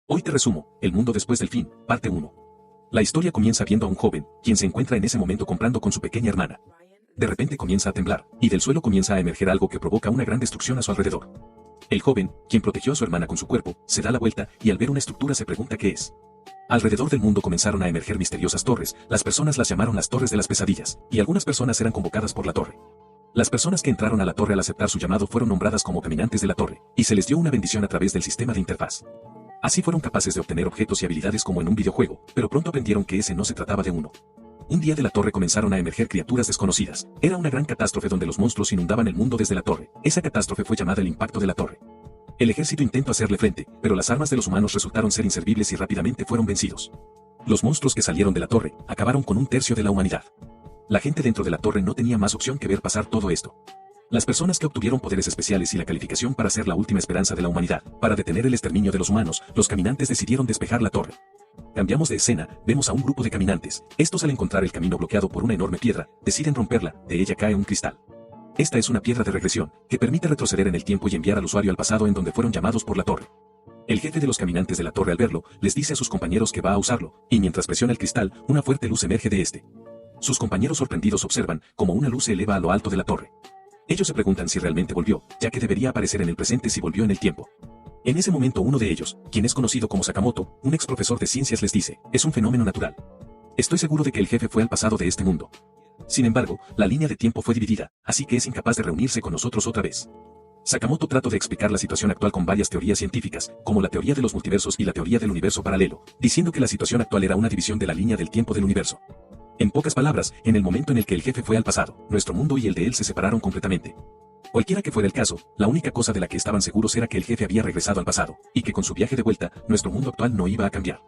Hoy te resumo, El mundo después del fin, parte 1. La historia comienza viendo a un joven, quien se encuentra en ese momento comprando con su pequeña hermana. De repente comienza a temblar, y del suelo comienza a emerger algo que provoca una gran destrucción a su alrededor. El joven, quien protegió a su hermana con su cuerpo, se da la vuelta, y al ver una estructura se pregunta qué es. Alrededor del mundo comenzaron a emerger misteriosas torres, las personas las llamaron las torres de las pesadillas, y algunas personas eran convocadas por la torre. Las personas que entraron a la torre al aceptar su llamado fueron nombradas como caminantes de la torre, y se les dio una bendición a través del sistema de interfaz. Así fueron capaces de obtener objetos y habilidades como en un videojuego, pero pronto aprendieron que ese no se trataba de uno. Un día de la torre comenzaron a emerger criaturas desconocidas. Era una gran catástrofe donde los monstruos inundaban el mundo desde la torre. Esa catástrofe fue llamada el impacto de la torre. El ejército intentó hacerle frente, pero las armas de los humanos resultaron ser inservibles y rápidamente fueron vencidos. Los monstruos que salieron de la torre acabaron con un tercio de la humanidad. La gente dentro de la torre no tenía más opción que ver pasar todo esto. Las personas que obtuvieron poderes especiales y la calificación para ser la última esperanza de la humanidad, para detener el exterminio de los humanos, los caminantes decidieron despejar la torre. Cambiamos de escena, vemos a un grupo de caminantes. Estos al encontrar el camino bloqueado por una enorme piedra, deciden romperla, de ella cae un cristal. Esta es una piedra de regresión, que permite retroceder en el tiempo y enviar al usuario al pasado en donde fueron llamados por la torre. El jefe de los caminantes de la torre al verlo, les dice a sus compañeros que va a usarlo, y mientras presiona el cristal, una fuerte luz emerge de este. Sus compañeros sorprendidos observan cómo una luz se eleva a lo alto de la torre. Ellos se preguntan si realmente volvió, ya que debería aparecer en el presente si volvió en el tiempo. En ese momento uno de ellos, quien es conocido como Sakamoto, un ex profesor de ciencias les dice, es un fenómeno natural. Estoy seguro de que el jefe fue al pasado de este mundo. Sin embargo, la línea de tiempo fue dividida, así que es incapaz de reunirse con nosotros otra vez. Sakamoto trató de explicar la situación actual con varias teorías científicas, como la teoría de los multiversos y la teoría del universo paralelo, diciendo que la situación actual era una división de la línea del tiempo del universo. En pocas palabras, en el momento en el que el jefe fue al pasado, nuestro mundo y el de él se separaron completamente. Cualquiera que fuera el caso, la única cosa de la que estaban seguros era que el jefe había regresado al pasado, y que con su viaje de vuelta, nuestro mundo actual no iba a cambiar.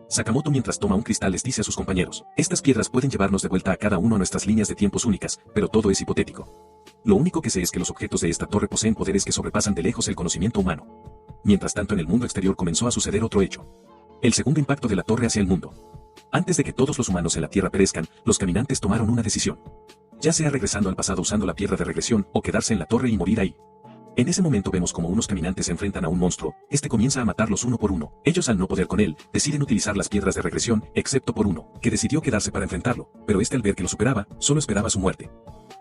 Sakamoto mientras toma un cristal les dice a sus compañeros, estas piedras pueden llevarnos de vuelta a cada uno a nuestras líneas de tiempos únicas, pero todo es hipotético. Lo único que sé es que los objetos de esta torre poseen poderes que sobrepasan de lejos el conocimiento humano. Mientras tanto en el mundo exterior comenzó a suceder otro hecho. El segundo impacto de la torre hacia el mundo. Antes de que todos los humanos en la Tierra perezcan, los caminantes tomaron una decisión. Ya sea regresando al pasado usando la piedra de regresión o quedarse en la torre y morir ahí. En ese momento vemos como unos caminantes se enfrentan a un monstruo, este comienza a matarlos uno por uno. Ellos al no poder con él, deciden utilizar las piedras de regresión, excepto por uno, que decidió quedarse para enfrentarlo, pero este al ver que lo superaba, solo esperaba su muerte.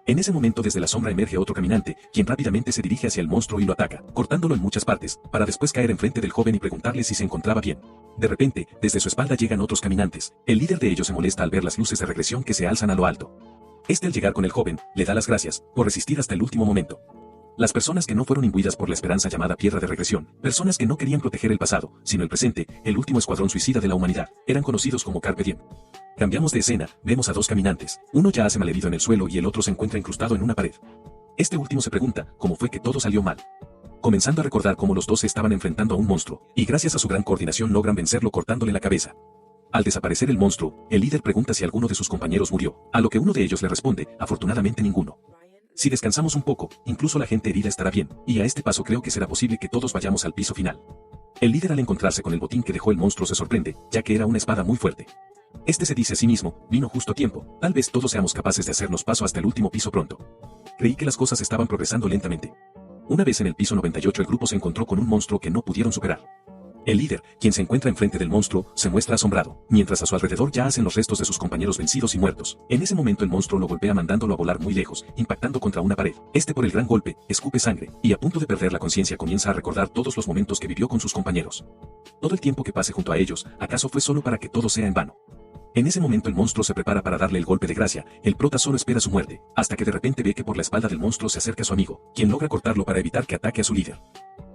En ese momento desde la sombra emerge otro caminante, quien rápidamente se dirige hacia el monstruo y lo ataca, cortándolo en muchas partes, para después caer enfrente del joven y preguntarle si se encontraba bien. De repente, desde su espalda llegan otros caminantes. El líder de ellos se molesta al ver las luces de regresión que se alzan a lo alto. Este al llegar con el joven, le da las gracias, por resistir hasta el último momento. Las personas que no fueron imbuidas por la esperanza llamada piedra de regresión, personas que no querían proteger el pasado, sino el presente, el último escuadrón suicida de la humanidad, eran conocidos como Carpe Diem. Cambiamos de escena, vemos a dos caminantes, uno ya hace malherido en el suelo y el otro se encuentra incrustado en una pared. Este último se pregunta, ¿cómo fue que todo salió mal? Comenzando a recordar cómo los dos se estaban enfrentando a un monstruo, y gracias a su gran coordinación logran vencerlo cortándole la cabeza. Al desaparecer el monstruo, el líder pregunta si alguno de sus compañeros murió, a lo que uno de ellos le responde, afortunadamente ninguno. Si descansamos un poco, incluso la gente herida estará bien, y a este paso creo que será posible que todos vayamos al piso final. El líder al encontrarse con el botín que dejó el monstruo se sorprende, ya que era una espada muy fuerte. Este se dice a sí mismo, vino justo a tiempo, tal vez todos seamos capaces de hacernos paso hasta el último piso pronto. Creí que las cosas estaban progresando lentamente. Una vez en el piso 98 el grupo se encontró con un monstruo que no pudieron superar. El líder, quien se encuentra enfrente del monstruo, se muestra asombrado, mientras a su alrededor yacen los restos de sus compañeros vencidos y muertos. En ese momento el monstruo lo golpea mandándolo a volar muy lejos, impactando contra una pared. Este por el gran golpe, escupe sangre, y a punto de perder la conciencia comienza a recordar todos los momentos que vivió con sus compañeros. Todo el tiempo que pase junto a ellos, ¿acaso fue solo para que todo sea en vano? En ese momento el monstruo se prepara para darle el golpe de gracia, el prota solo espera su muerte, hasta que de repente ve que por la espalda del monstruo se acerca su amigo, quien logra cortarlo para evitar que ataque a su líder.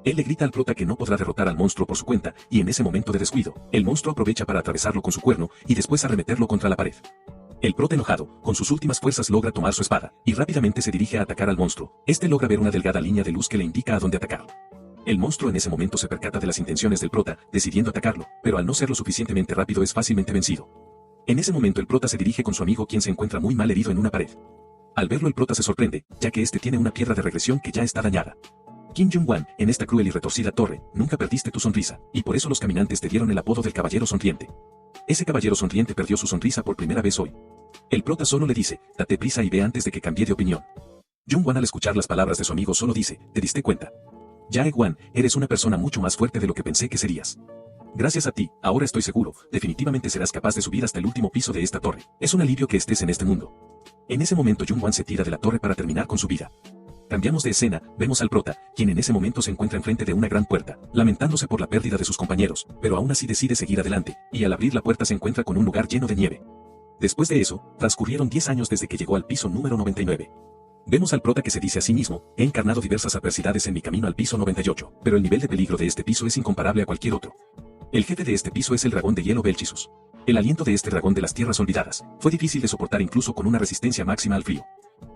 Él le grita al prota que no podrá derrotar al monstruo por su cuenta, y en ese momento de descuido, el monstruo aprovecha para atravesarlo con su cuerno, y después arremeterlo contra la pared. El prota enojado, con sus últimas fuerzas logra tomar su espada, y rápidamente se dirige a atacar al monstruo. Este logra ver una delgada línea de luz que le indica a dónde atacar. El monstruo en ese momento se percata de las intenciones del prota, decidiendo atacarlo, pero al no ser lo suficientemente rápido es fácilmente vencido. En ese momento el prota se dirige con su amigo quien se encuentra muy mal herido en una pared. Al verlo el prota se sorprende, ya que este tiene una piedra de regresión que ya está dañada. Kim Jong-wan, en esta cruel y retorcida torre, nunca perdiste tu sonrisa, y por eso los caminantes te dieron el apodo del caballero sonriente. Ese caballero sonriente perdió su sonrisa por primera vez hoy. El prota solo le dice, date prisa y ve antes de que cambie de opinión. Jong-wan al escuchar las palabras de su amigo solo dice, ¿te diste cuenta? Jae-wan, eres una persona mucho más fuerte de lo que pensé que serías. Gracias a ti, ahora estoy seguro, definitivamente serás capaz de subir hasta el último piso de esta torre. Es un alivio que estés en este mundo. En ese momento Jung-hwan se tira de la torre para terminar con su vida. Cambiamos de escena, vemos al prota, quien en ese momento se encuentra enfrente de una gran puerta, lamentándose por la pérdida de sus compañeros, pero aún así decide seguir adelante, y al abrir la puerta se encuentra con un lugar lleno de nieve. Después de eso, transcurrieron 10 años desde que llegó al piso número 99. Vemos al prota que se dice a sí mismo, he encarnado diversas adversidades en mi camino al piso 98, pero el nivel de peligro de este piso es incomparable a cualquier otro. El jefe de este piso es el dragón de hielo Belchisus. El aliento de este dragón de las tierras olvidadas, fue difícil de soportar incluso con una resistencia máxima al frío.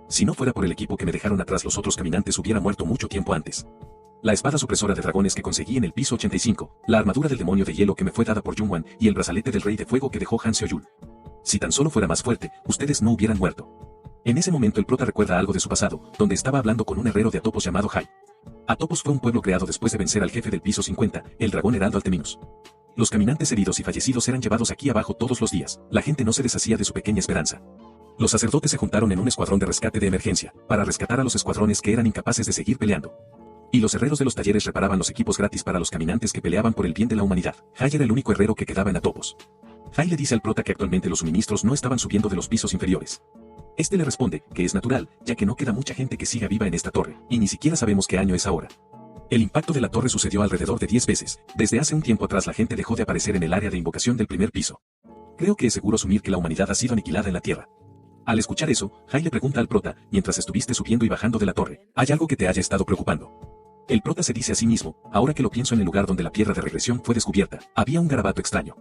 Si no fuera por el equipo que me dejaron atrás, los otros caminantes hubiera muerto mucho tiempo antes. La espada supresora de dragones que conseguí en el piso 85, la armadura del demonio de hielo que me fue dada por Jung-hwan y el brazalete del rey de fuego que dejó Han Seo-yul. Si tan solo fuera más fuerte, ustedes no hubieran muerto. En ese momento el prota recuerda algo de su pasado, donde estaba hablando con un herrero de Atopos llamado Hai. Atopos fue un pueblo creado después de vencer al jefe del piso 50, el dragón Heraldo Alteminus. Los caminantes heridos y fallecidos eran llevados aquí abajo todos los días, la gente no se deshacía de su pequeña esperanza. Los sacerdotes se juntaron en un escuadrón de rescate de emergencia, para rescatar a los escuadrones que eran incapaces de seguir peleando. Y los herreros de los talleres reparaban los equipos gratis para los caminantes que peleaban por el bien de la humanidad. Hai era el único herrero que quedaba en Atopos. Hai le dice al prota que actualmente los suministros no estaban subiendo de los pisos inferiores. Este le responde que es natural, ya que no queda mucha gente que siga viva en esta torre, y ni siquiera sabemos qué año es ahora. El impacto de la torre sucedió alrededor de 10 veces. Desde hace un tiempo atrás la gente dejó de aparecer en el área de invocación del primer piso. Creo que es seguro asumir que la humanidad ha sido aniquilada en la Tierra. Al escuchar eso, Hai le pregunta al prota, mientras estuviste subiendo y bajando de la torre, ¿hay algo que te haya estado preocupando? El prota se dice a sí mismo, ahora que lo pienso, en el lugar donde la piedra de regresión fue descubierta, había un garabato extraño.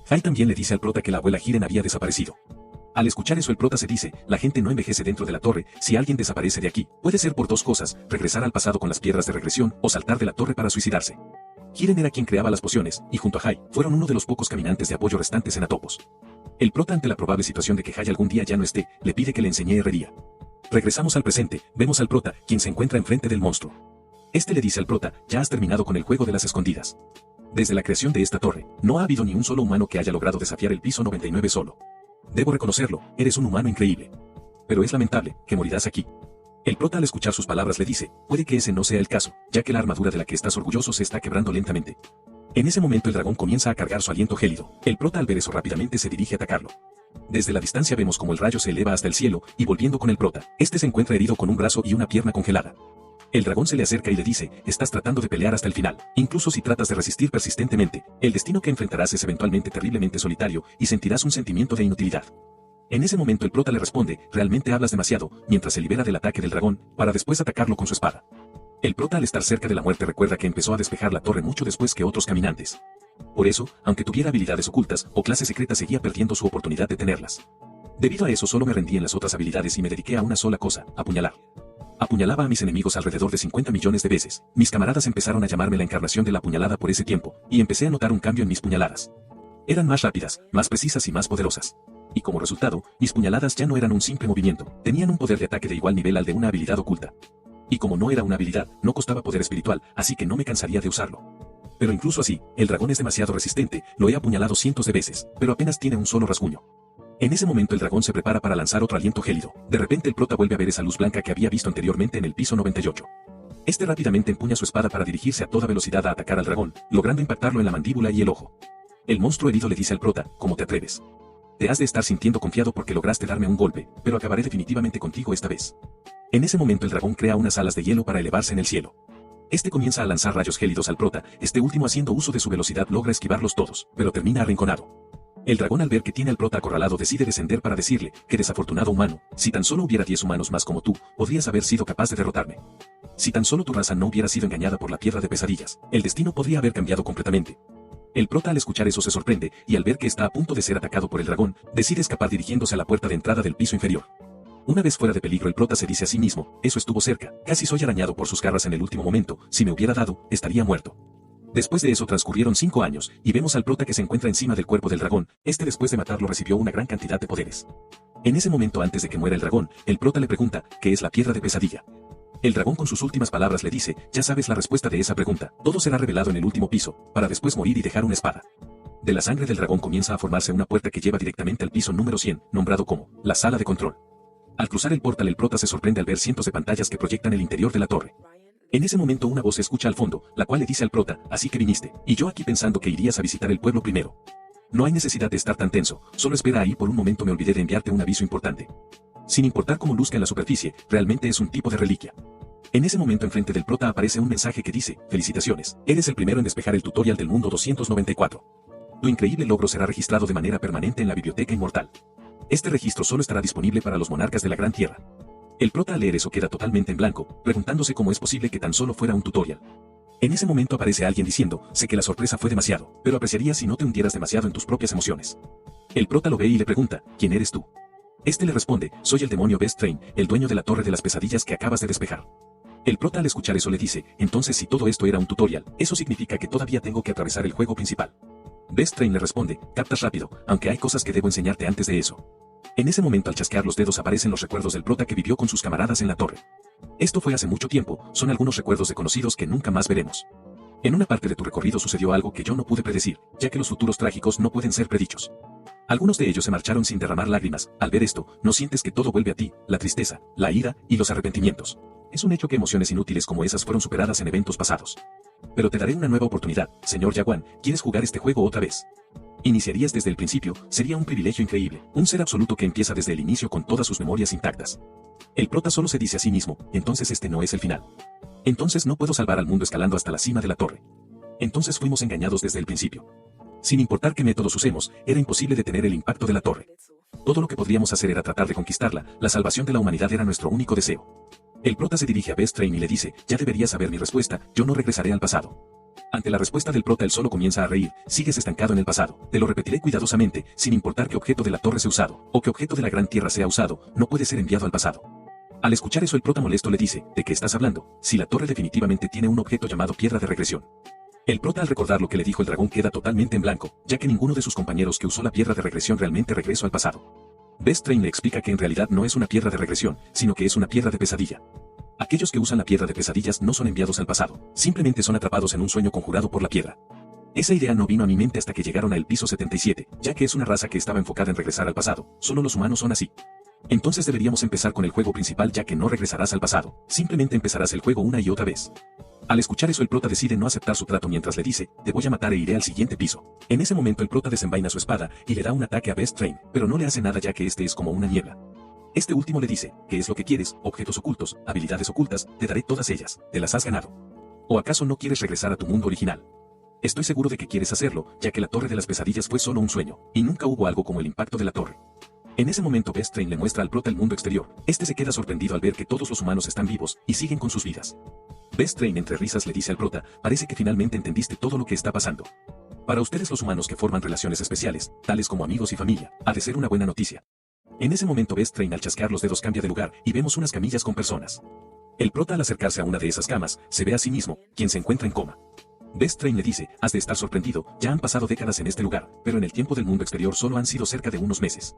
Hai también le dice al prota que la abuela Hiren había desaparecido. Al escuchar eso el prota se dice, la gente no envejece dentro de la torre, si alguien desaparece de aquí, puede ser por dos cosas, regresar al pasado con las piedras de regresión, o saltar de la torre para suicidarse. Hiren era quien creaba las pociones, y junto a Hai, fueron uno de los pocos caminantes de apoyo restantes en Atopos. El prota, ante la probable situación de que Hai algún día ya no esté, le pide que le enseñe herrería. Regresamos al presente, vemos al prota, quien se encuentra enfrente del monstruo. Este le dice al prota, ya has terminado con el juego de las escondidas. Desde la creación de esta torre, no ha habido ni un solo humano que haya logrado desafiar el piso 99 solo. Debo reconocerlo, eres un humano increíble. Pero es lamentable, que morirás aquí. El prota, al escuchar sus palabras, le dice, puede que ese no sea el caso, ya que la armadura de la que estás orgulloso se está quebrando lentamente. En ese momento el dragón comienza a cargar su aliento gélido. El prota, al ver eso, rápidamente se dirige a atacarlo. Desde la distancia vemos como el rayo se eleva hasta el cielo, y volviendo con el prota, este se encuentra herido con un brazo y una pierna congelada. El dragón se le acerca y le dice, estás tratando de pelear hasta el final. Incluso si tratas de resistir persistentemente, el destino que enfrentarás es eventualmente terriblemente solitario, y sentirás un sentimiento de inutilidad. En ese momento el prota le responde, realmente hablas demasiado, mientras se libera del ataque del dragón, para después atacarlo con su espada. El prota, al estar cerca de la muerte, recuerda que empezó a despejar la torre mucho después que otros caminantes. Por eso, aunque tuviera habilidades ocultas o clases secretas, seguía perdiendo su oportunidad de tenerlas. Debido a eso solo me rendí en las otras habilidades y me dediqué a una sola cosa, apuñalar. Apuñalaba a mis enemigos alrededor de 50 millones de veces. Mis camaradas empezaron a llamarme la encarnación de la apuñalada por ese tiempo, y empecé a notar un cambio en mis puñaladas. Eran más rápidas, más precisas y más poderosas. Y como resultado, mis puñaladas ya no eran un simple movimiento, tenían un poder de ataque de igual nivel al de una habilidad oculta. Y como no era una habilidad, no costaba poder espiritual, así que no me cansaría de usarlo. Pero incluso así, el dragón es demasiado resistente, lo he apuñalado cientos de veces, pero apenas tiene un solo rasguño. En ese momento el dragón se prepara para lanzar otro aliento gélido. De repente el prota vuelve a ver esa luz blanca que había visto anteriormente en el piso 98. Este rápidamente empuña su espada para dirigirse a toda velocidad a atacar al dragón, logrando impactarlo en la mandíbula y el ojo. El monstruo herido le dice al prota, ¿cómo te atreves? Te has de estar sintiendo confiado porque lograste darme un golpe, pero acabaré definitivamente contigo esta vez. En ese momento el dragón crea unas alas de hielo para elevarse en el cielo. Este comienza a lanzar rayos gélidos al prota, este último, haciendo uso de su velocidad, logra esquivarlos todos, pero termina arrinconado. El dragón, al ver que tiene al prota acorralado, decide descender para decirle, que desafortunado humano, si tan solo hubiera 10 humanos más como tú, podrías haber sido capaz de derrotarme. Si tan solo tu raza no hubiera sido engañada por la piedra de pesadillas, el destino podría haber cambiado completamente. El prota, al escuchar eso, se sorprende, y al ver que está a punto de ser atacado por el dragón, decide escapar dirigiéndose a la puerta de entrada del piso inferior. Una vez fuera de peligro, el prota se dice a sí mismo, eso estuvo cerca, casi soy arañado por sus garras en el último momento, si me hubiera dado, estaría muerto. Después de eso transcurrieron 5 años, y vemos al prota que se encuentra encima del cuerpo del dragón. Este, después de matarlo, recibió una gran cantidad de poderes. En ese momento, antes de que muera el dragón, el prota le pregunta, ¿qué es la piedra de pesadilla? El dragón, con sus últimas palabras, le dice, ya sabes la respuesta de esa pregunta, todo será revelado en el último piso, para después morir y dejar una espada. De la sangre del dragón comienza a formarse una puerta que lleva directamente al piso número 100, nombrado como la sala de control. Al cruzar el portal, el prota se sorprende al ver cientos de pantallas que proyectan el interior de la torre. En ese momento una voz se escucha al fondo, la cual le dice al prota, así que viniste, y yo aquí pensando que irías a visitar el pueblo primero. No hay necesidad de estar tan tenso, solo espera ahí, por un momento me olvidé de enviarte un aviso importante. Sin importar cómo luzca en la superficie, realmente es un tipo de reliquia. En ese momento enfrente del prota aparece un mensaje que dice, felicitaciones, eres el primero en despejar el tutorial del mundo 294. Tu increíble logro será registrado de manera permanente en la Biblioteca Inmortal. Este registro solo estará disponible para los monarcas de la Gran Tierra. El prota al leer eso queda totalmente en blanco, preguntándose cómo es posible que tan solo fuera un tutorial. En ese momento aparece alguien diciendo, sé que la sorpresa fue demasiado, pero apreciaría si no te hundieras demasiado en tus propias emociones. El prota lo ve y le pregunta, ¿quién eres tú? Este le responde, soy el demonio Best Train, el dueño de la torre de las pesadillas que acabas de despejar. El prota al escuchar eso le dice, entonces si todo esto era un tutorial, eso significa que todavía tengo que atravesar el juego principal. Best Train le responde, captas rápido, aunque hay cosas que debo enseñarte antes de eso. En ese momento al chasquear los dedos aparecen los recuerdos del prota que vivió con sus camaradas en la torre. Esto fue hace mucho tiempo, son algunos recuerdos de conocidos que nunca más veremos. En una parte de tu recorrido sucedió algo que yo no pude predecir, ya que los futuros trágicos no pueden ser predichos. Algunos de ellos se marcharon sin derramar lágrimas. Al ver esto, no sientes que todo vuelve a ti, la tristeza, la ira y los arrepentimientos. Es un hecho que emociones inútiles como esas fueron superadas en eventos pasados. Pero te daré una nueva oportunidad, señor Yaguán, ¿quieres jugar este juego otra vez? Iniciarías desde el principio, sería un privilegio increíble, un ser absoluto que empieza desde el inicio con todas sus memorias intactas. El prota solo se dice a sí mismo, entonces este no es el final. Entonces no puedo salvar al mundo escalando hasta la cima de la torre. Entonces fuimos engañados desde el principio. Sin importar qué métodos usemos, era imposible detener el impacto de la torre. Todo lo que podríamos hacer era tratar de conquistarla, la salvación de la humanidad era nuestro único deseo. El prota se dirige a Best Train y le dice, ya deberías saber mi respuesta, yo no regresaré al pasado. Ante la respuesta del prota él solo comienza a reír, sigues estancado en el pasado, te lo repetiré cuidadosamente, sin importar qué objeto de la torre sea usado, o qué objeto de la gran tierra sea usado, no puede ser enviado al pasado. Al escuchar eso el prota molesto le dice, ¿de qué estás hablando? Si la torre definitivamente tiene un objeto llamado piedra de regresión. El prota al recordar lo que le dijo el dragón queda totalmente en blanco, ya que ninguno de sus compañeros que usó la piedra de regresión realmente regresó al pasado. Best Train le explica que en realidad no es una piedra de regresión, sino que es una piedra de pesadilla. Aquellos que usan la piedra de pesadillas no son enviados al pasado, simplemente son atrapados en un sueño conjurado por la piedra. Esa idea no vino a mi mente hasta que llegaron al piso 77, ya que es una raza que estaba enfocada en regresar al pasado, solo los humanos son así. Entonces deberíamos empezar con el juego principal ya que no regresarás al pasado, simplemente empezarás el juego una y otra vez. Al escuchar eso el prota decide no aceptar su trato mientras le dice, te voy a matar e iré al siguiente piso. En ese momento el prota desenvaina su espada y le da un ataque a Best Train, pero no le hace nada ya que este es como una niebla. Este último le dice, ¿qué es lo que quieres? Objetos ocultos, habilidades ocultas, te daré todas ellas, te las has ganado. ¿O acaso no quieres regresar a tu mundo original? Estoy seguro de que quieres hacerlo, ya que la torre de las pesadillas fue solo un sueño, y nunca hubo algo como el impacto de la torre. En ese momento Best Train le muestra al prota el mundo exterior, este se queda sorprendido al ver que todos los humanos están vivos, y siguen con sus vidas. Best Train entre risas le dice al prota, parece que finalmente entendiste todo lo que está pasando. Para ustedes los humanos que forman relaciones especiales, tales como amigos y familia, ha de ser una buena noticia. En ese momento Best Train al chasquear los dedos cambia de lugar, y vemos unas camillas con personas. El prota al acercarse a una de esas camas, se ve a sí mismo, quien se encuentra en coma. Best Train le dice, has de estar sorprendido, ya han pasado décadas en este lugar, pero en el tiempo del mundo exterior solo han sido cerca de unos meses.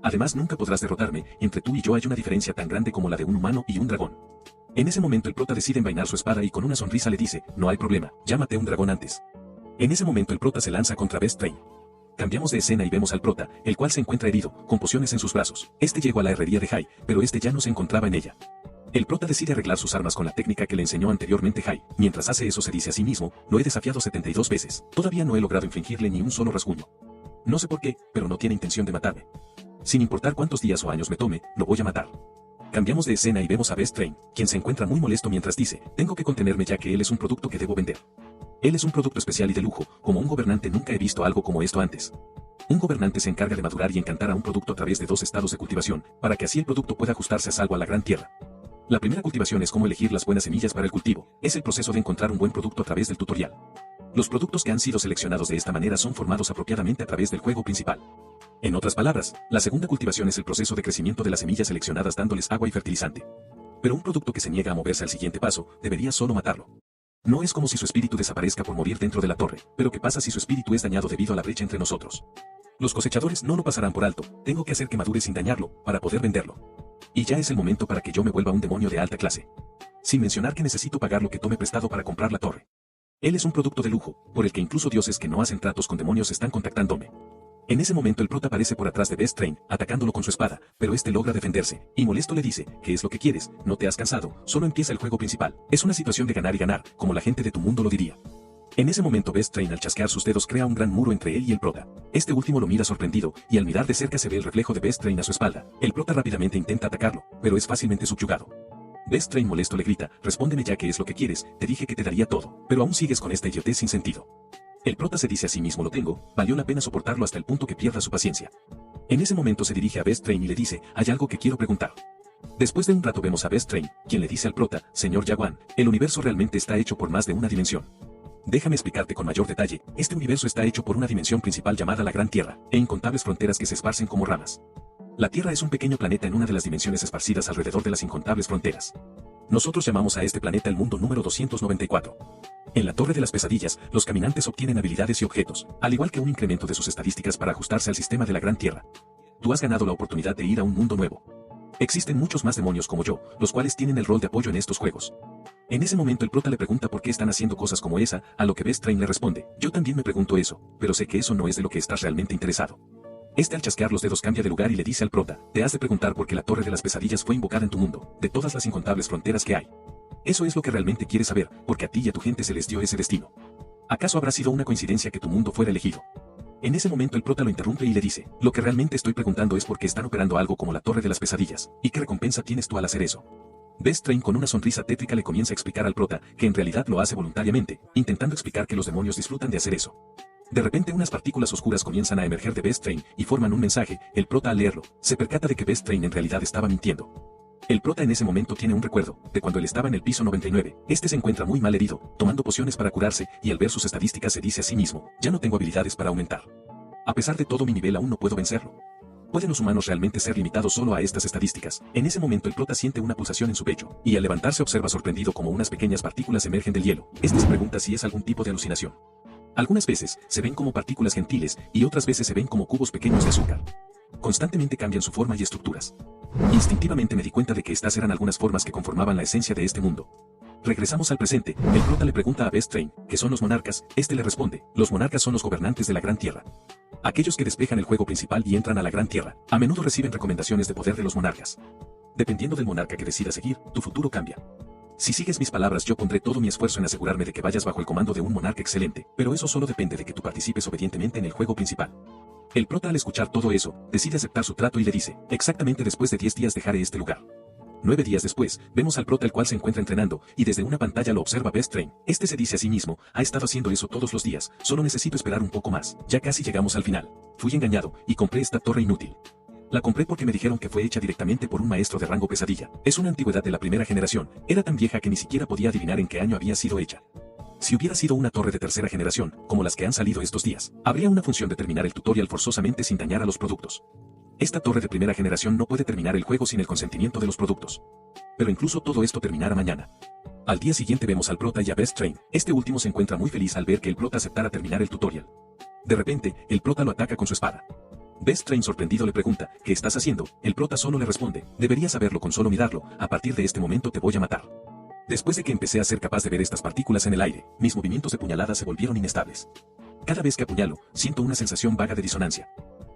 Además nunca podrás derrotarme, entre tú y yo hay una diferencia tan grande como la de un humano y un dragón. En ese momento el prota decide envainar su espada y con una sonrisa le dice, no hay problema, ya maté un dragón antes. En ese momento el prota se lanza contra Best Train. Cambiamos de escena y vemos al prota, el cual se encuentra herido, con pociones en sus brazos. Este llegó a la herrería de Hai, pero este ya no se encontraba en ella. El prota decide arreglar sus armas con la técnica que le enseñó anteriormente Hai. Mientras hace eso se dice a sí mismo, lo he desafiado 72 veces, todavía no he logrado infligirle ni un solo rasguño. No sé por qué, pero no tiene intención de matarme. Sin importar cuántos días o años me tome, lo voy a matar. Cambiamos de escena y vemos a Best Train, quien se encuentra muy molesto mientras dice, tengo que contenerme ya que él es un producto que debo vender. Él es un producto especial y de lujo, como un gobernante nunca he visto algo como esto antes. Un gobernante se encarga de madurar y encantar a un producto a través de 2 estados de cultivación, para que así el producto pueda ajustarse a salvo a la gran tierra. La primera cultivación es cómo elegir las buenas semillas para el cultivo, es el proceso de encontrar un buen producto a través del tutorial. Los productos que han sido seleccionados de esta manera son formados apropiadamente a través del juego principal. En otras palabras, la segunda cultivación es el proceso de crecimiento de las semillas seleccionadas dándoles agua y fertilizante. Pero un producto que se niega a moverse al siguiente paso, debería solo matarlo. No es como si su espíritu desaparezca por morir dentro de la torre, pero ¿qué pasa si su espíritu es dañado debido a la brecha entre nosotros? Los cosechadores no lo pasarán por alto, tengo que hacer que madure sin dañarlo, para poder venderlo. Y ya es el momento para que yo me vuelva un demonio de alta clase. Sin mencionar que necesito pagar lo que tome prestado para comprar la torre. Él es un producto de lujo, por el que incluso dioses que no hacen tratos con demonios están contactándome. En ese momento el prota aparece por atrás de Best Train, atacándolo con su espada, pero este logra defenderse, y molesto le dice, ¿qué es lo que quieres? No te has cansado, solo empieza el juego principal. Es una situación de ganar y ganar, como la gente de tu mundo lo diría. En ese momento Best Train al chasquear sus dedos crea un gran muro entre él y el prota. Este último lo mira sorprendido, y al mirar de cerca se ve el reflejo de Best Train a su espalda. El prota rápidamente intenta atacarlo, pero es fácilmente subyugado. Best Train molesto le grita, respóndeme ya qué es lo que quieres, te dije que te daría todo, pero aún sigues con esta idiotez sin sentido. El prota se dice a sí mismo lo tengo, valió la pena soportarlo hasta el punto que pierda su paciencia. En ese momento se dirige a Best Train y le dice, hay algo que quiero preguntar. Después de un rato vemos a Best Train, quien le dice al prota, señor Yaguan, el universo realmente está hecho por más de una dimensión. Déjame explicarte con mayor detalle, este universo está hecho por una dimensión principal llamada la Gran Tierra, e incontables fronteras que se esparcen como ramas. La Tierra es un pequeño planeta en una de las dimensiones esparcidas alrededor de las incontables fronteras. Nosotros llamamos a este planeta el mundo número 294. En la Torre de las Pesadillas, los caminantes obtienen habilidades y objetos, al igual que un incremento de sus estadísticas para ajustarse al sistema de la Gran Tierra. Tú has ganado la oportunidad de ir a un mundo nuevo. Existen muchos más demonios como yo, los cuales tienen el rol de apoyo en estos juegos. En ese momento el prota le pregunta por qué están haciendo cosas como esa, a lo que Best Train le responde, yo también me pregunto eso, pero sé que eso no es de lo que estás realmente interesado. Este al chasquear los dedos cambia de lugar y le dice al prota, te has de preguntar por qué la Torre de las Pesadillas fue invocada en tu mundo, de todas las incontables fronteras que hay. Eso es lo que realmente quieres saber, porque a ti y a tu gente se les dio ese destino. ¿Acaso habrá sido una coincidencia que tu mundo fuera elegido? En ese momento el prota lo interrumpe y le dice, lo que realmente estoy preguntando es por qué están operando algo como la Torre de las Pesadillas, y qué recompensa tienes tú al hacer eso. Best Train con una sonrisa tétrica le comienza a explicar al prota, que en realidad lo hace voluntariamente, intentando explicar que los demonios disfrutan de hacer eso. De repente unas partículas oscuras comienzan a emerger de Best Train y forman un mensaje, el prota al leerlo, se percata de que Best Train en realidad estaba mintiendo. El prota en ese momento tiene un recuerdo, de cuando él estaba en el piso 99, este se encuentra muy mal herido, tomando pociones para curarse, y al ver sus estadísticas se dice a sí mismo, ya no tengo habilidades para aumentar. A pesar de todo mi nivel aún no puedo vencerlo. ¿Pueden los humanos realmente ser limitados solo a estas estadísticas? En ese momento el prota siente una pulsación en su pecho, y al levantarse observa sorprendido como unas pequeñas partículas emergen del hielo. Este se pregunta si es algún tipo de alucinación. Algunas veces se ven como partículas gentiles, y otras veces se ven como cubos pequeños de azúcar. Constantemente cambian su forma y estructuras. Instintivamente me di cuenta de que estas eran algunas formas que conformaban la esencia de este mundo. Regresamos al presente, el prota le pregunta a Best Train, ¿qué son los monarcas? Este le responde, los monarcas son los gobernantes de la Gran Tierra. Aquellos que despejan el juego principal y entran a la Gran Tierra, a menudo reciben recomendaciones de poder de los monarcas. Dependiendo del monarca que decidas seguir, tu futuro cambia. Si sigues mis palabras yo pondré todo mi esfuerzo en asegurarme de que vayas bajo el comando de un monarca excelente, pero eso solo depende de que tú participes obedientemente en el juego principal. El prota al escuchar todo eso, decide aceptar su trato y le dice, exactamente después de 10 días dejaré este lugar. 9 días después, vemos al prota el cual se encuentra entrenando, y desde una pantalla lo observa Best Train. Este se dice a sí mismo, ha estado haciendo eso todos los días, solo necesito esperar un poco más, ya casi llegamos al final. Fui engañado, y compré esta torre inútil. La compré porque me dijeron que fue hecha directamente por un maestro de rango pesadilla. Es una antigüedad de la primera generación, era tan vieja que ni siquiera podía adivinar en qué año había sido hecha. Si hubiera sido una torre de tercera generación, como las que han salido estos días, habría una función de terminar el tutorial forzosamente sin dañar a los productos. Esta torre de primera generación no puede terminar el juego sin el consentimiento de los productos. Pero incluso todo esto terminará mañana. Al día siguiente vemos al prota y a Best Train. Este último se encuentra muy feliz al ver que el prota aceptara terminar el tutorial. De repente, el prota lo ataca con su espada. Best Train sorprendido le pregunta, ¿qué estás haciendo? El prota solo le responde, deberías saberlo con solo mirarlo, a partir de este momento te voy a matar. Después de que empecé a ser capaz de ver estas partículas en el aire, mis movimientos de puñalada se volvieron inestables. Cada vez que apuñalo, siento una sensación vaga de disonancia.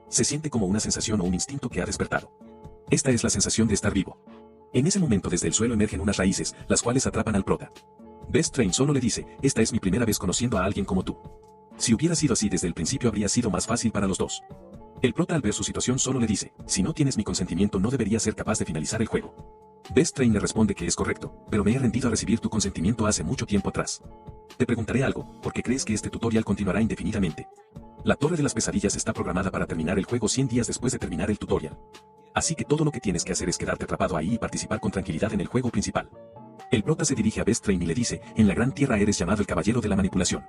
Se siente como una sensación o un instinto que ha despertado. Esta es la sensación de estar vivo. En ese momento desde el suelo emergen unas raíces, las cuales atrapan al prota. Best Train solo le dice, esta es mi primera vez conociendo a alguien como tú. Si hubiera sido así desde el principio habría sido más fácil para los dos. El prota al ver su situación solo le dice, si no tienes mi consentimiento no deberías ser capaz de finalizar el juego. Best Train le responde que es correcto, pero me he rendido a recibir tu consentimiento hace mucho tiempo atrás. Te preguntaré algo, ¿por qué crees que este tutorial continuará indefinidamente? La Torre de las Pesadillas está programada para terminar el juego 100 días después de terminar el tutorial. Así que todo lo que tienes que hacer es quedarte atrapado ahí y participar con tranquilidad en el juego principal. El prota se dirige a Best Train y le dice, en la Gran Tierra eres llamado el Caballero de la Manipulación.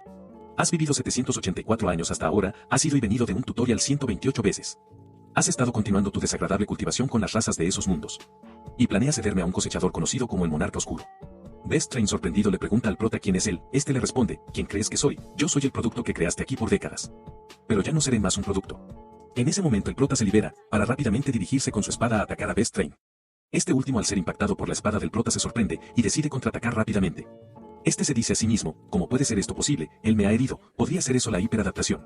Has vivido 784 años hasta ahora, has ido y venido de un tutorial 128 veces. Has estado continuando tu desagradable cultivación con las razas de esos mundos. Y planeas cederme a un cosechador conocido como el Monarca Oscuro. Best Train sorprendido le pregunta al prota quién es él, este le responde, ¿quién crees que soy? Yo soy el producto que creaste aquí por décadas. Pero ya no seré más un producto. En ese momento el prota se libera, para rápidamente dirigirse con su espada a atacar a Best Train. Este último al ser impactado por la espada del prota se sorprende, y decide contraatacar rápidamente. Este se dice a sí mismo, ¿cómo puede ser esto posible? Él me ha herido, podría ser eso la hiperadaptación.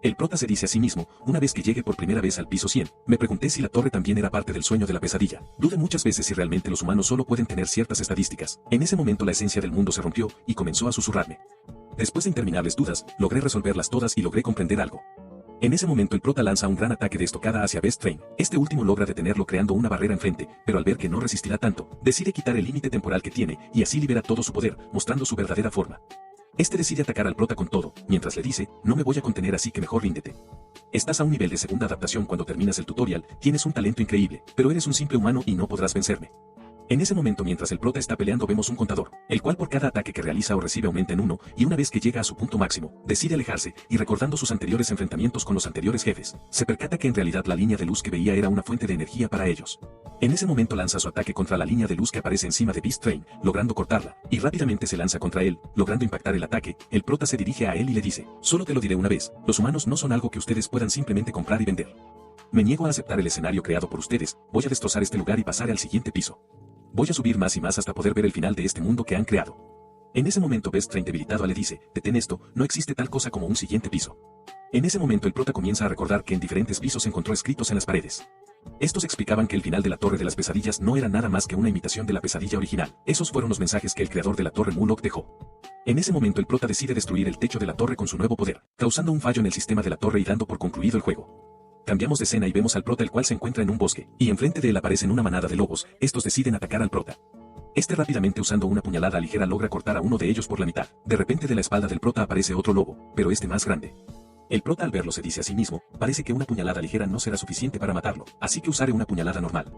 El prota se dice a sí mismo, una vez que llegue por primera vez al piso 100, me pregunté si la torre también era parte del sueño de la pesadilla. Dudé muchas veces si realmente los humanos solo pueden tener ciertas estadísticas. En ese momento la esencia del mundo se rompió y comenzó a susurrarme. Después de interminables dudas, logré resolverlas todas y logré comprender algo. En ese momento el prota lanza un gran ataque de estocada hacia Best Train. Este último logra detenerlo creando una barrera enfrente, pero al ver que no resistirá tanto, decide quitar el límite temporal que tiene y así libera todo su poder, mostrando su verdadera forma. Este decide atacar al prota con todo, mientras le dice, no me voy a contener así que mejor ríndete. Estás a un nivel de segunda adaptación cuando terminas el tutorial, tienes un talento increíble, pero eres un simple humano y no podrás vencerme. En ese momento mientras el prota está peleando vemos un contador, el cual por cada ataque que realiza o recibe aumenta en 1, y una vez que llega a su punto máximo, decide alejarse, y recordando sus anteriores enfrentamientos con los anteriores jefes, se percata que en realidad la línea de luz que veía era una fuente de energía para ellos. En ese momento lanza su ataque contra la línea de luz que aparece encima de Beast Train, logrando cortarla, y rápidamente se lanza contra él, logrando impactar el ataque. El prota se dirige a él y le dice, solo te lo diré una vez, los humanos no son algo que ustedes puedan simplemente comprar y vender. Me niego a aceptar el escenario creado por ustedes, voy a destrozar este lugar y pasar al siguiente piso. Voy a subir más y más hasta poder ver el final de este mundo que han creado. En ese momento Best Train debilitado le dice, detén esto, no existe tal cosa como un siguiente piso. En ese momento el prota comienza a recordar que en diferentes pisos encontró escritos en las paredes. Estos explicaban que el final de la Torre de las Pesadillas no era nada más que una imitación de la pesadilla original. Esos fueron los mensajes que el creador de la Torre Murloc dejó. En ese momento el prota decide destruir el techo de la torre con su nuevo poder, causando un fallo en el sistema de la torre y dando por concluido el juego. Cambiamos de escena y vemos al prota el cual se encuentra en un bosque, y enfrente de él aparecen una manada de lobos. Estos deciden atacar al prota. Este rápidamente usando una puñalada ligera logra cortar a uno de ellos por la mitad. De repente de la espalda del prota aparece otro lobo, pero este más grande. El prota al verlo se dice a sí mismo, parece que una puñalada ligera no será suficiente para matarlo, así que usaré una puñalada normal.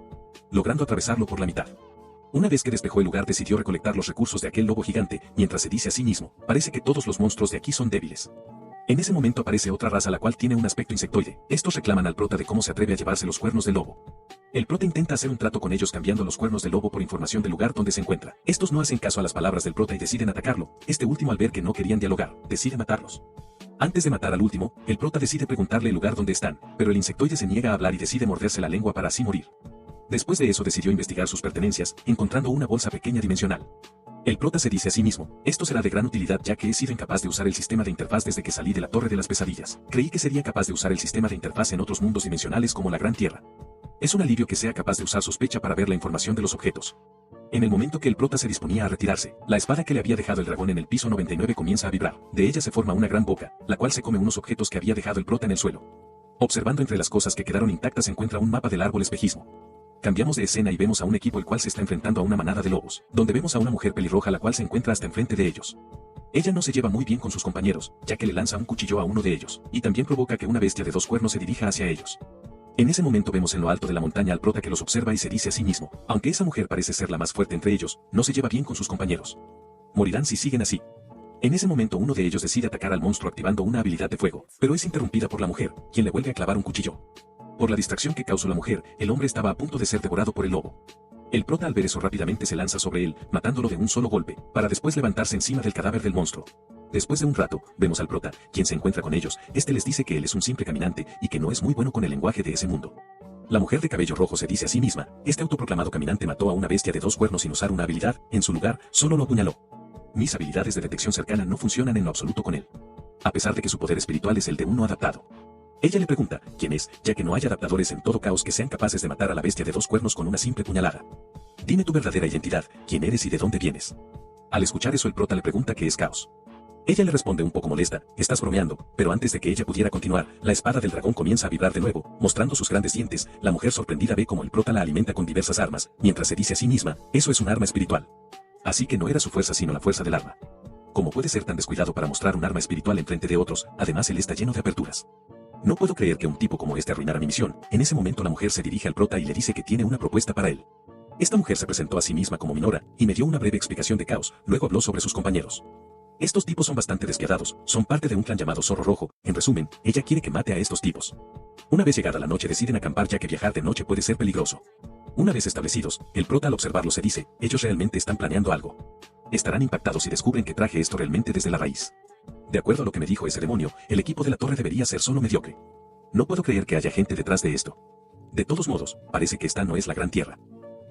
Logrando atravesarlo por la mitad. Una vez que despejó el lugar decidió recolectar los recursos de aquel lobo gigante, mientras se dice a sí mismo, parece que todos los monstruos de aquí son débiles. En ese momento aparece otra raza la cual tiene un aspecto insectoide. Estos reclaman al prota de cómo se atreve a llevarse los cuernos del lobo. El prota intenta hacer un trato con ellos cambiando los cuernos del lobo por información del lugar donde se encuentra. Estos no hacen caso a las palabras del prota y deciden atacarlo. Este último al ver que no querían dialogar, decide matarlos. Antes de matar al último, el prota decide preguntarle el lugar donde están, pero el insectoide se niega a hablar y decide morderse la lengua para así morir. Después de eso decidió investigar sus pertenencias, encontrando una bolsa pequeña dimensional. El prota se dice a sí mismo, esto será de gran utilidad ya que he sido incapaz de usar el sistema de interfaz desde que salí de la Torre de las Pesadillas. Creí que sería capaz de usar el sistema de interfaz en otros mundos dimensionales como la Gran Tierra. Es un alivio que sea capaz de usar sospecha para ver la información de los objetos. En el momento que el prota se disponía a retirarse, la espada que le había dejado el dragón en el piso 99 comienza a vibrar. De ella se forma una gran boca, la cual se come unos objetos que había dejado el prota en el suelo. Observando entre las cosas que quedaron intactas se encuentra un mapa del árbol espejismo. Cambiamos de escena y vemos a un equipo el cual se está enfrentando a una manada de lobos, donde vemos a una mujer pelirroja la cual se encuentra hasta enfrente de ellos. Ella no se lleva muy bien con sus compañeros, ya que le lanza un cuchillo a uno de ellos, y también provoca que una bestia de 2 cuernos se dirija hacia ellos. En ese momento vemos en lo alto de la montaña al prota que los observa y se dice a sí mismo, aunque esa mujer parece ser la más fuerte entre ellos, no se lleva bien con sus compañeros. Morirán si siguen así. En ese momento uno de ellos decide atacar al monstruo activando una habilidad de fuego, pero es interrumpida por la mujer, quien le vuelve a clavar un cuchillo. Por la distracción que causó la mujer, el hombre estaba a punto de ser devorado por el lobo. El prota al ver eso rápidamente se lanza sobre él, matándolo de un solo golpe, para después levantarse encima del cadáver del monstruo. Después de un rato, vemos al prota, quien se encuentra con ellos. Este les dice que él es un simple caminante y que no es muy bueno con el lenguaje de ese mundo. La mujer de cabello rojo se dice a sí misma, este autoproclamado caminante mató a una bestia de 2 cuernos sin usar una habilidad, en su lugar, solo lo apuñaló. Mis habilidades de detección cercana no funcionan en lo absoluto con él. A pesar de que su poder espiritual es el de un no adaptado. Ella le pregunta, ¿quién es?, ya que no hay adaptadores en todo caos que sean capaces de matar a la bestia de 2 cuernos con una simple puñalada. Dime tu verdadera identidad, quién eres y de dónde vienes. Al escuchar eso el prota le pregunta qué es caos. Ella le responde un poco molesta, estás bromeando, pero antes de que ella pudiera continuar, la espada del dragón comienza a vibrar de nuevo, mostrando sus grandes dientes. La mujer sorprendida ve cómo el prota la alimenta con diversas armas, mientras se dice a sí misma, eso es un arma espiritual. Así que no era su fuerza sino la fuerza del arma. ¿Cómo puede ser tan descuidado para mostrar un arma espiritual enfrente de otros? Además él está lleno de aperturas. No puedo creer que un tipo como este arruinara mi misión. En ese momento la mujer se dirige al prota y le dice que tiene una propuesta para él. Esta mujer se presentó a sí misma como Minora, y me dio una breve explicación de caos, luego habló sobre sus compañeros. Estos tipos son bastante despiadados, son parte de un clan llamado Zorro Rojo. En resumen, ella quiere que mate a estos tipos. Una vez llegada la noche deciden acampar ya que viajar de noche puede ser peligroso. Una vez establecidos, el prota al observarlo se dice, ellos realmente están planeando algo. Estarán impactados si descubren que traje esto realmente desde la raíz. De acuerdo a lo que me dijo ese demonio, el equipo de la torre debería ser solo mediocre. No puedo creer que haya gente detrás de esto. De todos modos, parece que esta no es la Gran Tierra.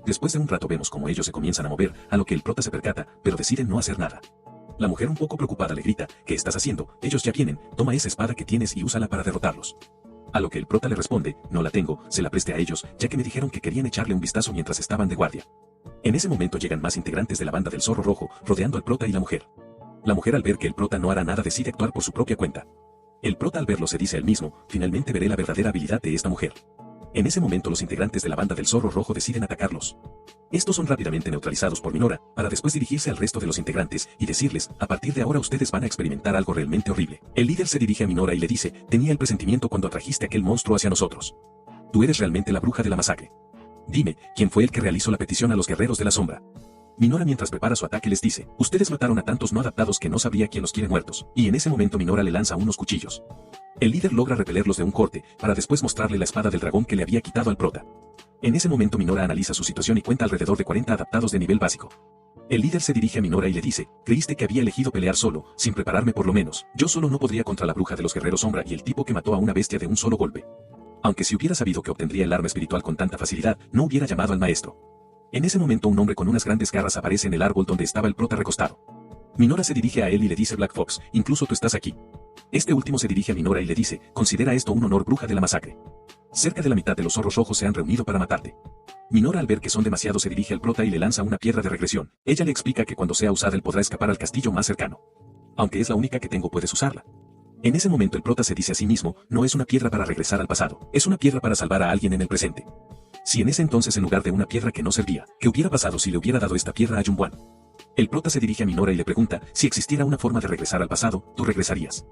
Después de un rato vemos como ellos se comienzan a mover, a lo que el prota se percata, pero deciden no hacer nada. La mujer, un poco preocupada, le grita: ¿qué estás haciendo? Ellos ya vienen, toma esa espada que tienes y úsala para derrotarlos. A lo que el prota le responde: no la tengo, se la presté a ellos, ya que me dijeron que querían echarle un vistazo mientras estaban de guardia. En ese momento llegan más integrantes de la banda del Zorro Rojo, rodeando al prota y la mujer. La mujer, al ver que el prota no hará nada, decide actuar por su propia cuenta. El prota, al verlo, se dice a él mismo: finalmente veré la verdadera habilidad de esta mujer. En ese momento los integrantes de la banda del Zorro Rojo deciden atacarlos. Estos son rápidamente neutralizados por Minora, para después dirigirse al resto de los integrantes y decirles: a partir de ahora ustedes van a experimentar algo realmente horrible. El líder se dirige a Minora y le dice: tenía el presentimiento cuando atrajiste aquel monstruo hacia nosotros. Tú eres realmente la bruja de la masacre. Dime, ¿quién fue el que realizó la petición a los guerreros de la sombra? Minora, mientras prepara su ataque, les dice: ustedes mataron a tantos no adaptados que no sabría quién los quiere muertos. Y en ese momento Minora le lanza unos cuchillos. El líder logra repelerlos de un corte, para después mostrarle la espada del dragón que le había quitado al prota. En ese momento Minora analiza su situación y cuenta alrededor de 40 adaptados de nivel básico. El líder se dirige a Minora y le dice: creíste que había elegido pelear solo, sin prepararme por lo menos. Yo solo no podría contra la bruja de los guerreros sombra y el tipo que mató a una bestia de un solo golpe. Aunque si hubiera sabido que obtendría el arma espiritual con tanta facilidad, no hubiera llamado al maestro. En ese momento un hombre con unas grandes garras aparece en el árbol donde estaba el prota recostado. Minora se dirige a él y le dice: Black Fox, incluso tú estás aquí. Este último se dirige a Minora y le dice: considera esto un honor, bruja de la masacre. Cerca de la mitad de los zorros rojos se han reunido para matarte. Minora, al ver que son demasiados, se dirige al prota y le lanza una piedra de regresión. Ella le explica que cuando sea usada él podrá escapar al castillo más cercano. Aunque es la única que tengo, puedes usarla. En ese momento el prota se dice a sí mismo: no es una piedra para regresar al pasado, es una piedra para salvar a alguien en el presente. Si en ese entonces, en lugar de una piedra que no servía, ¿qué hubiera pasado si le hubiera dado esta piedra a Yunwan? El prota se dirige a Minora y le pregunta: si existiera una forma de regresar al pasado, ¿tú regresarías?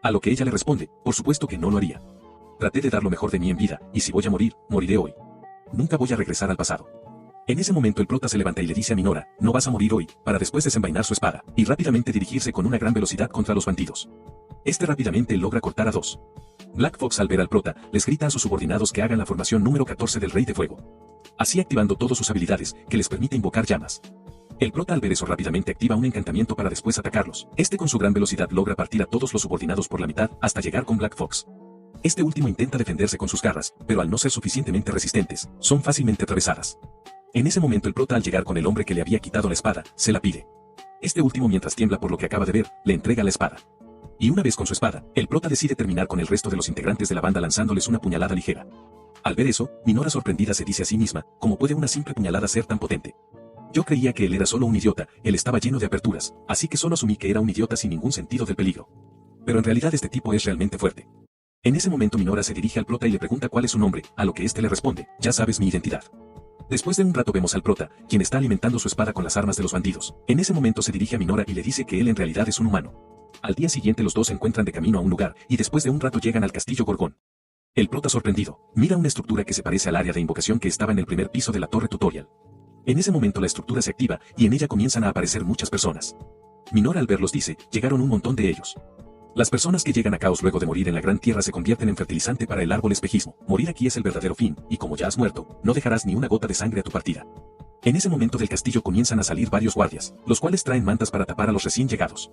A lo que ella le responde: por supuesto que no lo haría. Traté de dar lo mejor de mí en vida, y si voy a morir, moriré hoy. Nunca voy a regresar al pasado. En ese momento el prota se levanta y le dice a Minora: no vas a morir hoy, para después desenvainar su espada, y rápidamente dirigirse con una gran velocidad contra los bandidos. Este rápidamente logra cortar a dos. Black Fox, al ver al prota, les grita a sus subordinados que hagan la formación número 14 del Rey de Fuego. Así activando todas sus habilidades, que les permite invocar llamas. El prota, al ver eso, rápidamente activa un encantamiento para después atacarlos. Este, con su gran velocidad, logra partir a todos los subordinados por la mitad, hasta llegar con Black Fox. Este último intenta defenderse con sus garras, pero al no ser suficientemente resistentes, son fácilmente atravesadas. En ese momento el prota, al llegar con el hombre que le había quitado la espada, se la pide. Este último, mientras tiembla por lo que acaba de ver, le entrega la espada. Y una vez con su espada, el prota decide terminar con el resto de los integrantes de la banda lanzándoles una puñalada ligera. Al ver eso, Minora, sorprendida, se dice a sí misma: ¿cómo puede una simple puñalada ser tan potente? Yo creía que él era solo un idiota, él estaba lleno de aperturas, así que solo asumí que era un idiota sin ningún sentido del peligro. Pero en realidad este tipo es realmente fuerte. En ese momento Minora se dirige al prota y le pregunta cuál es su nombre, a lo que este le responde: ya sabes mi identidad. Después de un rato vemos al prota, quien está alimentando su espada con las armas de los bandidos. En ese momento se dirige a Minora y le dice que él en realidad es un humano. Al día siguiente los dos se encuentran de camino a un lugar, y después de un rato llegan al castillo Gorgón. El prota, sorprendido, mira una estructura que se parece al área de invocación que estaba en el primer piso de la torre tutorial. En ese momento la estructura se activa, y en ella comienzan a aparecer muchas personas. Minora, al verlos, dice: llegaron un montón de ellos. Las personas que llegan a Caos luego de morir en la Gran Tierra se convierten en fertilizante para el árbol espejismo. Morir aquí es el verdadero fin, y como ya has muerto, no dejarás ni una gota de sangre a tu partida. En ese momento del castillo comienzan a salir varios guardias, los cuales traen mantas para tapar a los recién llegados.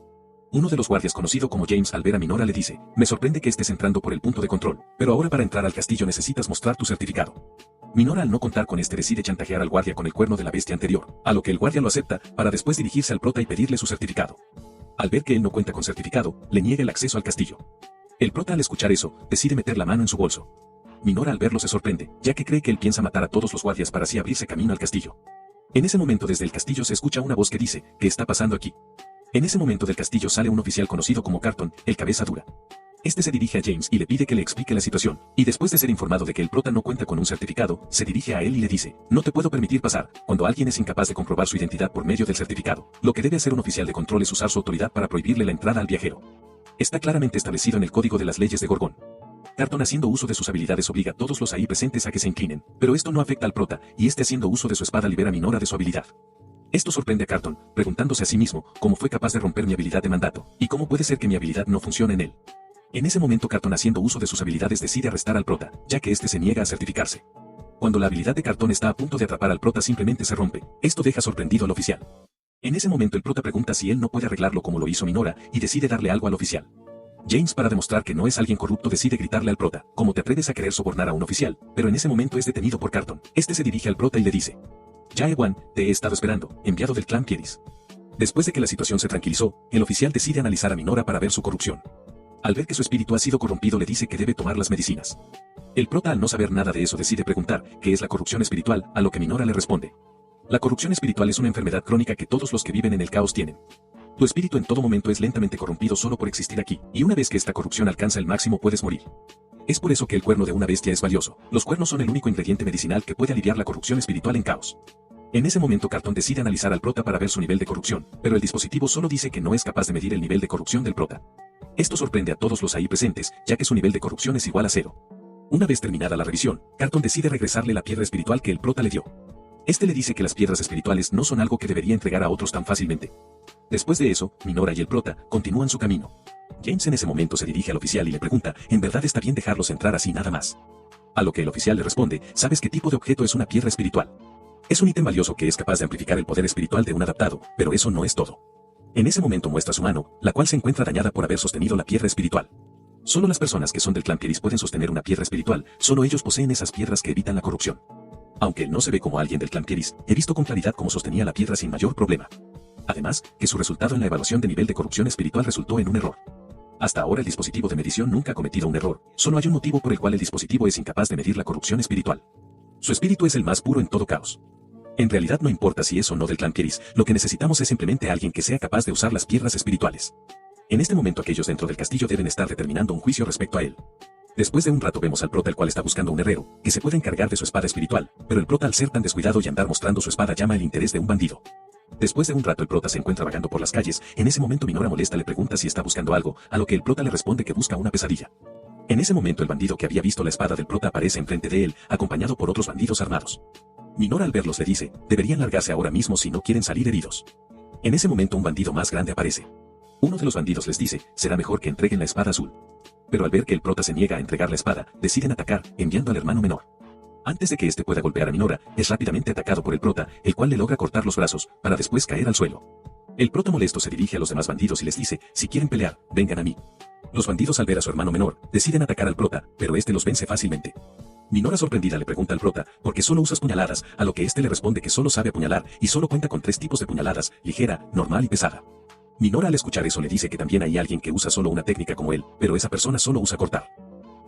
Uno de los guardias, conocido como James, al ver a Minora le dice: me sorprende que estés entrando por el punto de control, pero ahora para entrar al castillo necesitas mostrar tu certificado. Minora, al no contar con este, decide chantajear al guardia con el cuerno de la bestia anterior, a lo que el guardia lo acepta, para después dirigirse al prota y pedirle su certificado. Al ver que él no cuenta con certificado, le niega el acceso al castillo. El prota, al escuchar eso, decide meter la mano en su bolso. Minora, al verlo, se sorprende, ya que cree que él piensa matar a todos los guardias para así abrirse camino al castillo. En ese momento desde el castillo se escucha una voz que dice: ¿qué está pasando aquí? En ese momento del castillo sale un oficial conocido como Carton, el cabeza dura. Este se dirige a James y le pide que le explique la situación, y después de ser informado de que el prota no cuenta con un certificado, se dirige a él y le dice: no te puedo permitir pasar. Cuando alguien es incapaz de comprobar su identidad por medio del certificado, lo que debe hacer un oficial de control es usar su autoridad para prohibirle la entrada al viajero. Está claramente establecido en el código de las leyes de Gorgón. Carton, haciendo uso de sus habilidades, obliga a todos los ahí presentes a que se inclinen, pero esto no afecta al prota, y este, haciendo uso de su espada, libera a Minora de su habilidad. Esto sorprende a Carton, preguntándose a sí mismo: ¿cómo fue capaz de romper mi habilidad de mandato? ¿Y cómo puede ser que mi habilidad no funcione en él? En ese momento Carton, haciendo uso de sus habilidades, decide arrestar al prota, ya que este se niega a certificarse. Cuando la habilidad de Carton está a punto de atrapar al prota, simplemente se rompe. Esto deja sorprendido al oficial. En ese momento el prota pregunta si él no puede arreglarlo como lo hizo Minora, y decide darle algo al oficial. James, para demostrar que no es alguien corrupto, decide gritarle al prota: ¿cómo te atreves a querer sobornar a un oficial? Pero en ese momento es detenido por Carton. Este se dirige al prota y le dice: Jaewan, te he estado esperando, enviado del clan Pieris. Después de que la situación se tranquilizó, el oficial decide analizar a Minora para ver su corrupción. Al ver que su espíritu ha sido corrompido le dice que debe tomar las medicinas. El prota, al no saber nada de eso, decide preguntar qué es la corrupción espiritual, a lo que Minora le responde: la corrupción espiritual es una enfermedad crónica que todos los que viven en el caos tienen. Tu espíritu en todo momento es lentamente corrompido solo por existir aquí, y una vez que esta corrupción alcanza el máximo puedes morir. Es por eso que el cuerno de una bestia es valioso. Los cuernos son el único ingrediente medicinal que puede aliviar la corrupción espiritual en caos. En ese momento Cartón decide analizar al prota para ver su nivel de corrupción, pero el dispositivo solo dice que no es capaz de medir el nivel de corrupción del prota. Esto sorprende a todos los ahí presentes, ya que su nivel de corrupción es igual a 0. Una vez terminada la revisión, Cartón decide regresarle la piedra espiritual que el prota le dio. Este le dice que las piedras espirituales no son algo que debería entregar a otros tan fácilmente. Después de eso, Minora y el prota continúan su camino. James en ese momento se dirige al oficial y le pregunta, ¿en verdad está bien dejarlos entrar así nada más? A lo que el oficial le responde, ¿sabes qué tipo de objeto es una piedra espiritual? Es un ítem valioso que es capaz de amplificar el poder espiritual de un adaptado, pero eso no es todo. En ese momento muestra su mano, la cual se encuentra dañada por haber sostenido la piedra espiritual. Solo las personas que son del clan Pieris pueden sostener una piedra espiritual, solo ellos poseen esas piedras que evitan la corrupción. Aunque él no se ve como alguien del clan Pieris, he visto con claridad cómo sostenía la piedra sin mayor problema. Además, que su resultado en la evaluación de nivel de corrupción espiritual resultó en un error. Hasta ahora el dispositivo de medición nunca ha cometido un error, solo hay un motivo por el cual el dispositivo es incapaz de medir la corrupción espiritual. Su espíritu es el más puro en todo caos. En realidad no importa si es o no del clan Pieris, lo que necesitamos es simplemente alguien que sea capaz de usar las piedras espirituales. En este momento aquellos dentro del castillo deben estar determinando un juicio respecto a él. Después de un rato vemos al prota el cual está buscando un herrero, que se puede encargar de su espada espiritual, pero el prota al ser tan descuidado y andar mostrando su espada llama el interés de un bandido. Después de un rato el prota se encuentra vagando por las calles, en ese momento Minora molesta le pregunta si está buscando algo, a lo que el prota le responde que busca una pesadilla. En ese momento el bandido que había visto la espada del prota aparece enfrente de él, acompañado por otros bandidos armados. Minora al verlos le dice, deberían largarse ahora mismo si no quieren salir heridos. En ese momento un bandido más grande aparece. Uno de los bandidos les dice, será mejor que entreguen la espada azul. Pero al ver que el prota se niega a entregar la espada, deciden atacar, enviando al hermano menor. Antes de que éste pueda golpear a Minora, es rápidamente atacado por el prota, el cual le logra cortar los brazos, para después caer al suelo. El prota molesto se dirige a los demás bandidos y les dice, si quieren pelear, vengan a mí. Los bandidos al ver a su hermano menor, deciden atacar al prota, pero este los vence fácilmente. Minora sorprendida le pregunta al prota, ¿por qué solo usas puñaladas?, a lo que este le responde que solo sabe apuñalar, y solo cuenta con 3 tipos de puñaladas, ligera, normal y pesada. Minora al escuchar eso le dice que también hay alguien que usa solo una técnica como él, pero esa persona solo usa cortar.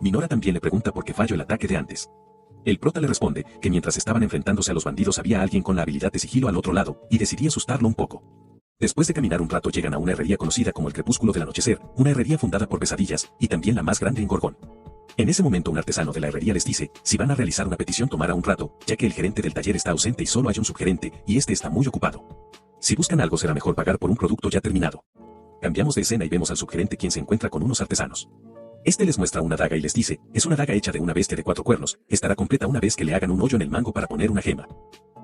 Minora también le pregunta por qué falló el ataque de antes. El prota le responde que mientras estaban enfrentándose a los bandidos había alguien con la habilidad de sigilo al otro lado, y decidí asustarlo un poco. Después de caminar un rato llegan a una herrería conocida como el Crepúsculo del Anochecer, una herrería fundada por pesadillas, y también la más grande en Gorgón. En ese momento un artesano de la herrería les dice, si van a realizar una petición tomará un rato, ya que el gerente del taller está ausente y solo hay un subgerente, y este está muy ocupado. Si buscan algo será mejor pagar por un producto ya terminado. Cambiamos de escena y vemos al subgerente quien se encuentra con unos artesanos. Este les muestra una daga y les dice, es una daga hecha de una bestia de 4 cuernos, estará completa una vez que le hagan un hoyo en el mango para poner una gema.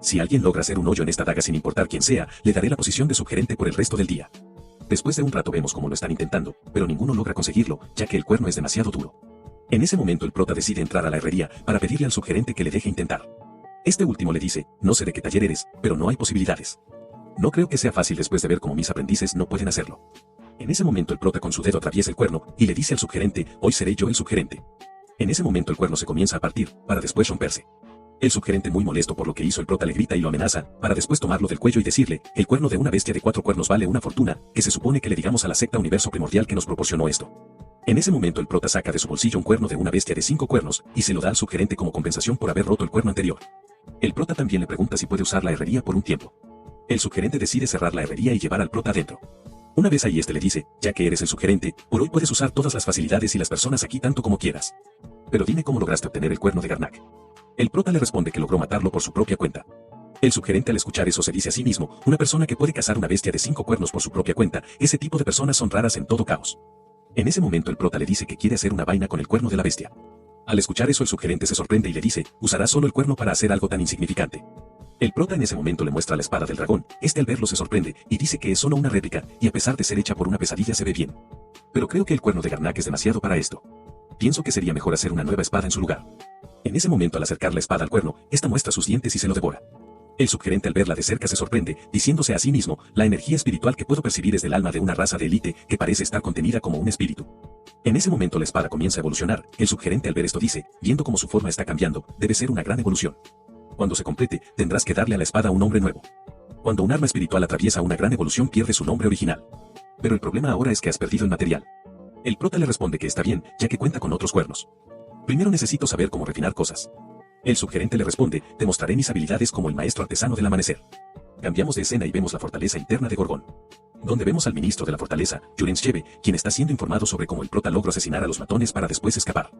Si alguien logra hacer un hoyo en esta daga sin importar quién sea, le daré la posición de subgerente por el resto del día. Después de un rato vemos cómo lo están intentando, pero ninguno logra conseguirlo, ya que el cuerno es demasiado duro. En ese momento el prota decide entrar a la herrería, para pedirle al subgerente que le deje intentar. Este último le dice, no sé de qué taller eres, pero no hay posibilidades. No creo que sea fácil después de ver cómo mis aprendices no pueden hacerlo. En ese momento el prota con su dedo atraviesa el cuerno, y le dice al subgerente, hoy seré yo el subgerente. En ese momento el cuerno se comienza a partir, para después romperse. El subgerente muy molesto por lo que hizo el prota le grita y lo amenaza, para después tomarlo del cuello y decirle, el cuerno de una bestia de 4 cuernos vale una fortuna, que se supone que le digamos a la secta universo primordial que nos proporcionó esto. En ese momento el prota saca de su bolsillo un cuerno de una bestia de 5 cuernos, y se lo da al subgerente como compensación por haber roto el cuerno anterior. El prota también le pregunta si puede usar la herrería por un tiempo. El subgerente decide cerrar la herrería y llevar al prota adentro. Una vez ahí este le dice, ya que eres el subgerente, por hoy puedes usar todas las facilidades y las personas aquí tanto como quieras. Pero dime cómo lograste obtener el cuerno de Garnak. El prota le responde que logró matarlo por su propia cuenta. El subgerente al escuchar eso se dice a sí mismo, una persona que puede cazar una bestia de 5 cuernos por su propia cuenta, ese tipo de personas son raras en todo caos. En ese momento el prota le dice que quiere hacer una vaina con el cuerno de la bestia. Al escuchar eso el subgerente se sorprende y le dice, usarás solo el cuerno para hacer algo tan insignificante. El prota en ese momento le muestra la espada del dragón, este al verlo se sorprende, y dice que es solo una réplica, y a pesar de ser hecha por una pesadilla se ve bien. Pero creo que el cuerno de Garnak es demasiado para esto. Pienso que sería mejor hacer una nueva espada en su lugar. En ese momento al acercar la espada al cuerno, esta muestra sus dientes y se lo devora. El subgerente al verla de cerca se sorprende, diciéndose a sí mismo, la energía espiritual que puedo percibir es del alma de una raza de élite, que parece estar contenida como un espíritu. En ese momento la espada comienza a evolucionar, el subgerente al ver esto dice, viendo cómo su forma está cambiando, debe ser una gran evolución. Cuando se complete, tendrás que darle a la espada un nombre nuevo. Cuando un arma espiritual atraviesa una gran evolución pierde su nombre original. Pero el problema ahora es que has perdido el material. El prota le responde que está bien, ya que cuenta con otros cuernos. Primero necesito saber cómo refinar cosas. El subgerente le responde, te mostraré mis habilidades como el maestro artesano del amanecer. Cambiamos de escena y vemos la fortaleza interna de Gorgón, donde vemos al ministro de la fortaleza, Jurens Sheve, quien está siendo informado sobre cómo el prota logró asesinar a los matones para después escapar.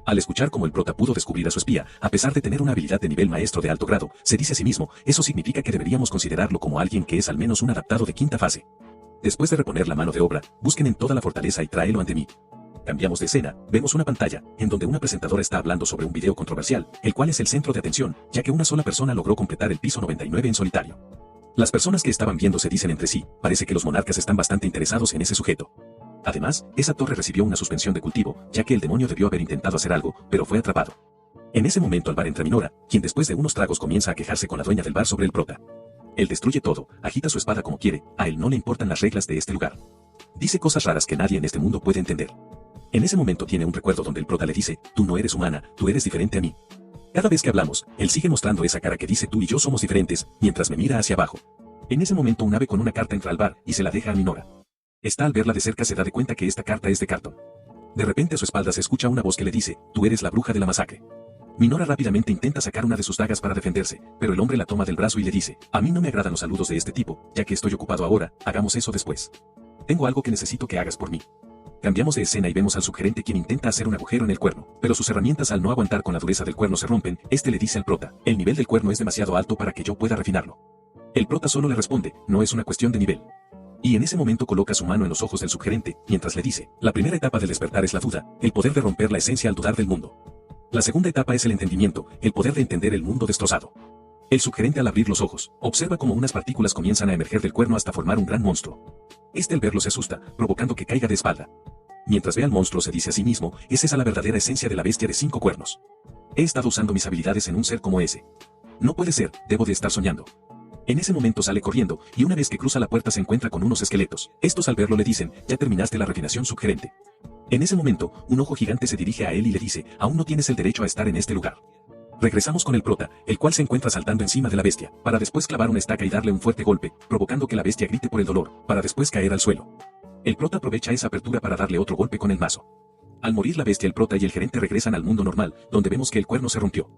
Al escuchar cómo el prota pudo descubrir a su espía, a pesar de tener una habilidad de nivel maestro de alto grado, se dice a sí mismo, eso significa que deberíamos considerarlo como alguien que es al menos un adaptado de quinta fase. Después de reponer la mano de obra, busquen en toda la fortaleza y tráelo ante mí. Cambiamos de escena, vemos una pantalla, en donde una presentadora está hablando sobre un video controversial, el cual es el centro de atención, ya que una sola persona logró completar el piso 99 en solitario. Las personas que estaban viendo se dicen entre sí, parece que los monarcas están bastante interesados en ese sujeto. Además, esa torre recibió una suspensión de cultivo, ya que el demonio debió haber intentado hacer algo, pero fue atrapado. En ese momento al bar entra Minora, quien después de unos tragos comienza a quejarse con la dueña del bar sobre el prota. Él destruye todo, agita su espada como quiere, a él no le importan las reglas de este lugar. Dice cosas raras que nadie en este mundo puede entender. En ese momento tiene un recuerdo donde el prota le dice, tú no eres humana, tú eres diferente a mí. Cada vez que hablamos, él sigue mostrando esa cara que dice tú y yo somos diferentes, mientras me mira hacia abajo. En ese momento un ave con una carta entra al bar y se la deja a Minora. Esta al verla de cerca se da de cuenta que esta carta es de cartón. De repente a su espalda se escucha una voz que le dice, tú eres la bruja de la masacre. Minora rápidamente intenta sacar una de sus dagas para defenderse, pero el hombre la toma del brazo y le dice, a mí no me agradan los saludos de este tipo, ya que estoy ocupado ahora, hagamos eso después. Tengo algo que necesito que hagas por mí. Cambiamos de escena y vemos al subgerente quien intenta hacer un agujero en el cuerno, pero sus herramientas al no aguantar con la dureza del cuerno se rompen, este le dice al prota, el nivel del cuerno es demasiado alto para que yo pueda refinarlo. El prota solo le responde, no es una cuestión de nivel. Y en ese momento coloca su mano en los ojos del subgerente, mientras le dice, la primera etapa del despertar es la duda, el poder de romper la esencia al dudar del mundo. La segunda etapa es el entendimiento, el poder de entender el mundo destrozado. El subgerente al abrir los ojos, observa cómo unas partículas comienzan a emerger del cuerno hasta formar un gran monstruo. Este al verlo se asusta, provocando que caiga de espalda. Mientras ve al monstruo se dice a sí mismo, es esa la verdadera esencia de la bestia de 5 cuernos. He estado usando mis habilidades en un ser como ese. No puede ser, debo de estar soñando. En ese momento sale corriendo, y una vez que cruza la puerta se encuentra con unos esqueletos. Estos al verlo le dicen, ya terminaste la refinación subgerente. En ese momento, un ojo gigante se dirige a él y le dice, aún no tienes el derecho a estar en este lugar. Regresamos con el prota, el cual se encuentra saltando encima de la bestia, para después clavar una estaca y darle un fuerte golpe, provocando que la bestia grite por el dolor, para después caer al suelo. El prota aprovecha esa apertura para darle otro golpe con el mazo. Al morir la bestia, el prota y el gerente regresan al mundo normal, donde vemos que el cuerno se rompió.